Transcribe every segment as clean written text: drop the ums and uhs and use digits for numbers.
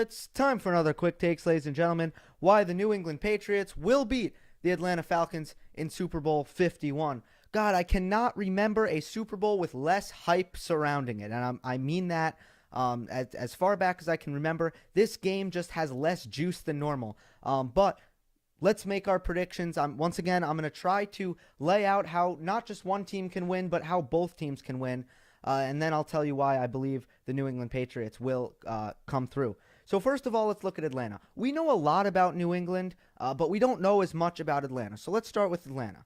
It's time for another quick takes, ladies and gentlemen. Why the New England Patriots will beat the Atlanta Falcons in Super Bowl 51. God, I cannot remember a Super Bowl with less hype surrounding it, and I mean that as far back as I can remember. This game just has less juice than normal. But let's make our predictions. Once again, I'm going to try to lay out how not just one team can win, but how both teams can win. And then I'll tell you why I believe the New England Patriots will come through. So first of all, let's look at Atlanta. We know a lot about New England, but we don't know as much about Atlanta. So let's start with Atlanta.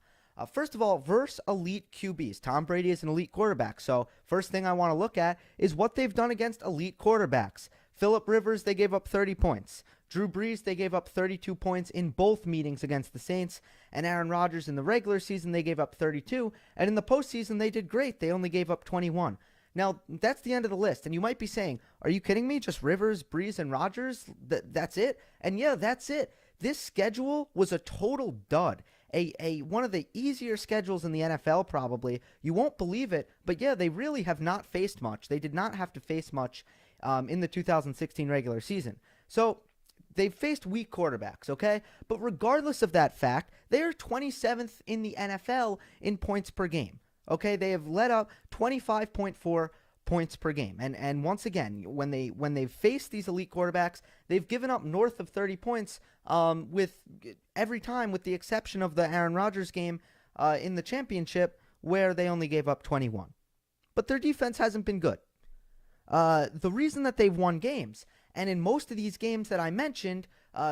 First of all, versus elite QBs. Tom Brady is an elite quarterback. So first thing I want to look at is what they've done against elite quarterbacks. Phillip Rivers, they gave up 30 points. Drew Brees, they gave up 32 points in both meetings against the Saints. And Aaron Rodgers, in the regular season, they gave up 32. And in the postseason, they did great. They only gave up 21. Now, that's the end of the list. And you might be saying, are you kidding me? Just Rivers, Brees, and Rodgers? That's it? And yeah, that's it. This schedule was a total dud. One of the easier schedules in the NFL, probably. You won't believe it, but yeah, they really have not faced much. They did not have to face much in the 2016 regular season. So they've faced weak quarterbacks, okay? But regardless of that fact, they are 27th in the NFL in points per game, okay? They have let up 25.4 points per game. And once again, when they've faced these elite quarterbacks, they've given up north of 30 points with every time, with the exception of the Aaron Rodgers game in the championship, where they only gave up 21. But their defense hasn't been good. The reason that they've won games, and in most of these games that I mentioned,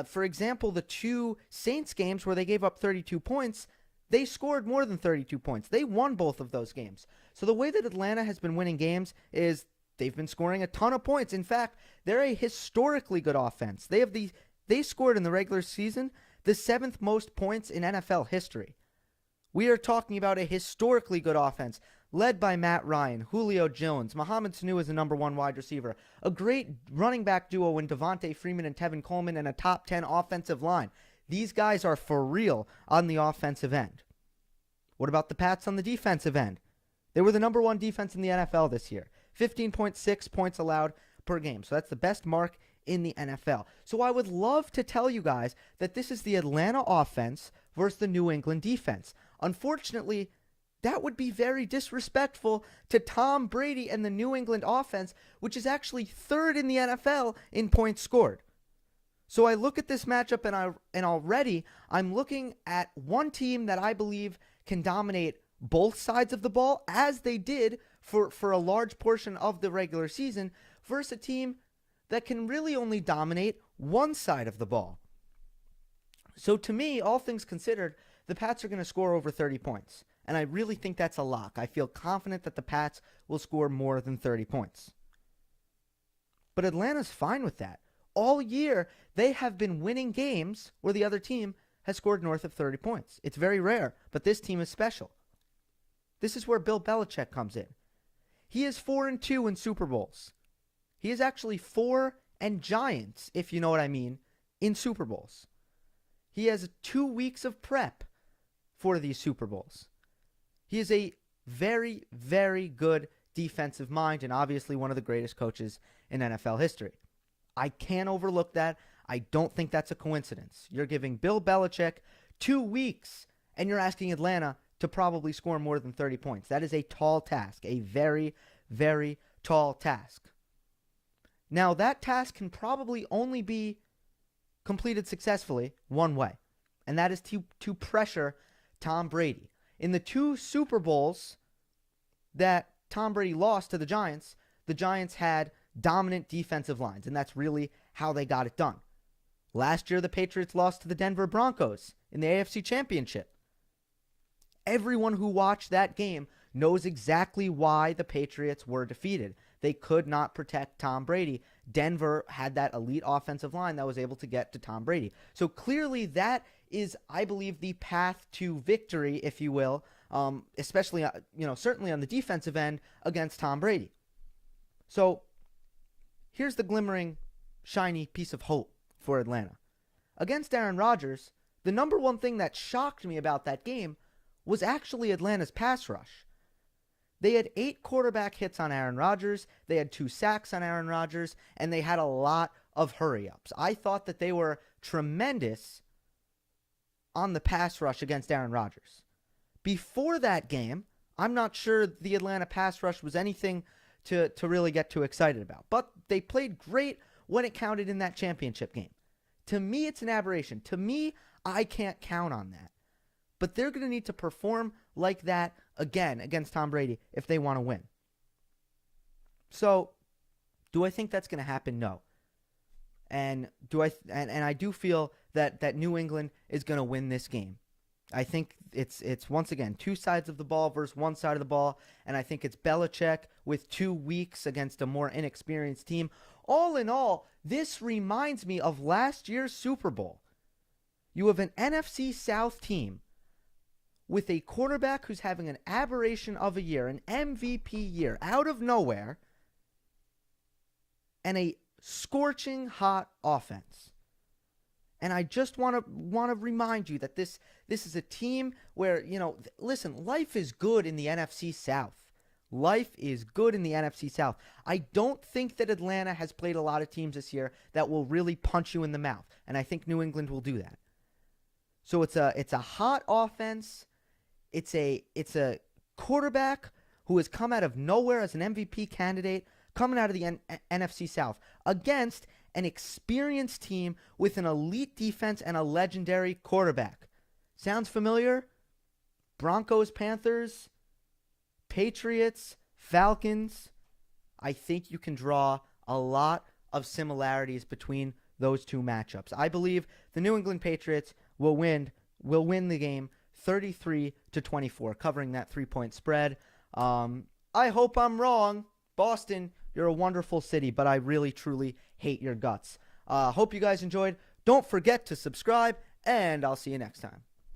for example, the two Saints games where they gave up 32 points, they scored more than 32 points. They won both of those games. So the way that Atlanta has been winning games is they've been scoring a ton of points. In fact, they're a historically good offense. They scored in the regular season the 7th most points in NFL history. We are talking about a historically good offense led by Matt Ryan, Julio Jones, Mohamed Sanu as the number one wide receiver, a great running back duo in Devontae Freeman and Tevin Coleman, and a top 10 offensive line. These guys are for real on the offensive end. What about the Pats on the defensive end? They were the number one defense in the NFL this year. 15.6 points allowed per game. So that's the best mark in the NFL. So I would love to tell you guys that this is the Atlanta offense versus the New England defense. Unfortunately, that would be very disrespectful to Tom Brady and the New England offense, which is actually third in the NFL in points scored. So I look at this matchup and already I'm looking at one team that I believe can dominate both sides of the ball, as they did for a large portion of the regular season, versus a team that can really only dominate one side of the ball. So to me, all things considered, the Pats are going to score over 30 points. And I really think that's a lock. I feel confident that the Pats will score more than 30 points. But Atlanta's fine with that. All year, they have been winning games where the other team has scored north of 30 points. It's very rare, but this team is special. This is where Bill Belichick comes in. He is 4-2 in Super Bowls. He is actually 4 and Giants, if you know what I mean, in Super Bowls. He has 2 weeks of prep for these Super Bowls. He is a very, very good defensive mind and obviously one of the greatest coaches in NFL history. I can't overlook that. I don't think that's a coincidence. You're giving Bill Belichick 2 weeks and you're asking Atlanta to probably score more than 30 points. That is a tall task, a very, very tall task. Now, that task can probably only be completed successfully one way, and that is to pressure Tom Brady. In the 2 Super Bowls that Tom Brady lost to the Giants had dominant defensive lines, and that's really how they got it done. Last year, the Patriots lost to the Denver Broncos in the AFC Championship. Everyone who watched that game knows exactly why the Patriots were defeated. They could not protect Tom Brady. Denver had that elite offensive line that was able to get to Tom Brady. So clearly that is, I believe, the path to victory, if you will, especially, certainly on the defensive end against Tom Brady. So here's the glimmering, shiny piece of hope for Atlanta. Against Aaron Rodgers, the number one thing that shocked me about that game was actually Atlanta's pass rush. They had 8 quarterback hits on Aaron Rodgers. They had 2 sacks on Aaron Rodgers, and they had a lot of hurry-ups. I thought that they were tremendous on the pass rush against Aaron Rodgers. Before that game, I'm not sure the Atlanta pass rush was anything to really get too excited about. But they played great when it counted in that championship game. To me, it's an aberration. To me, I can't count on that. But they're going to need to perform like that again against Tom Brady if they want to win. So, do I think that's going to happen? No. And I do feel that New England is going to win this game. I think it's once again 2 sides of the ball versus 1 side of the ball, and I think it's Belichick with 2 weeks against a more inexperienced team. All in all, this reminds me of last year's Super Bowl. You have an NFC South team with a quarterback who's having an aberration of a year, an MVP year, out of nowhere, and a scorching hot offense. And I just want to remind you that this is a team where, listen, life is good in the NFC South. Life is good in the NFC South. I don't think that Atlanta has played a lot of teams this year that will really punch you in the mouth, and I think New England will do that. So it's a hot offense. It's a quarterback who has come out of nowhere as an MVP candidate, coming out of the NFC South against an experienced team with an elite defense and a legendary quarterback. Sounds familiar? Broncos, Panthers, Patriots, Falcons. I think you can draw a lot of similarities between those 2 matchups. I believe the New England Patriots will win the game 33-24, covering that 3-point spread. I hope I'm wrong. Boston, you're a wonderful city, but I really, truly hate your guts. Hope you guys enjoyed. Don't forget to subscribe, and I'll see you next time.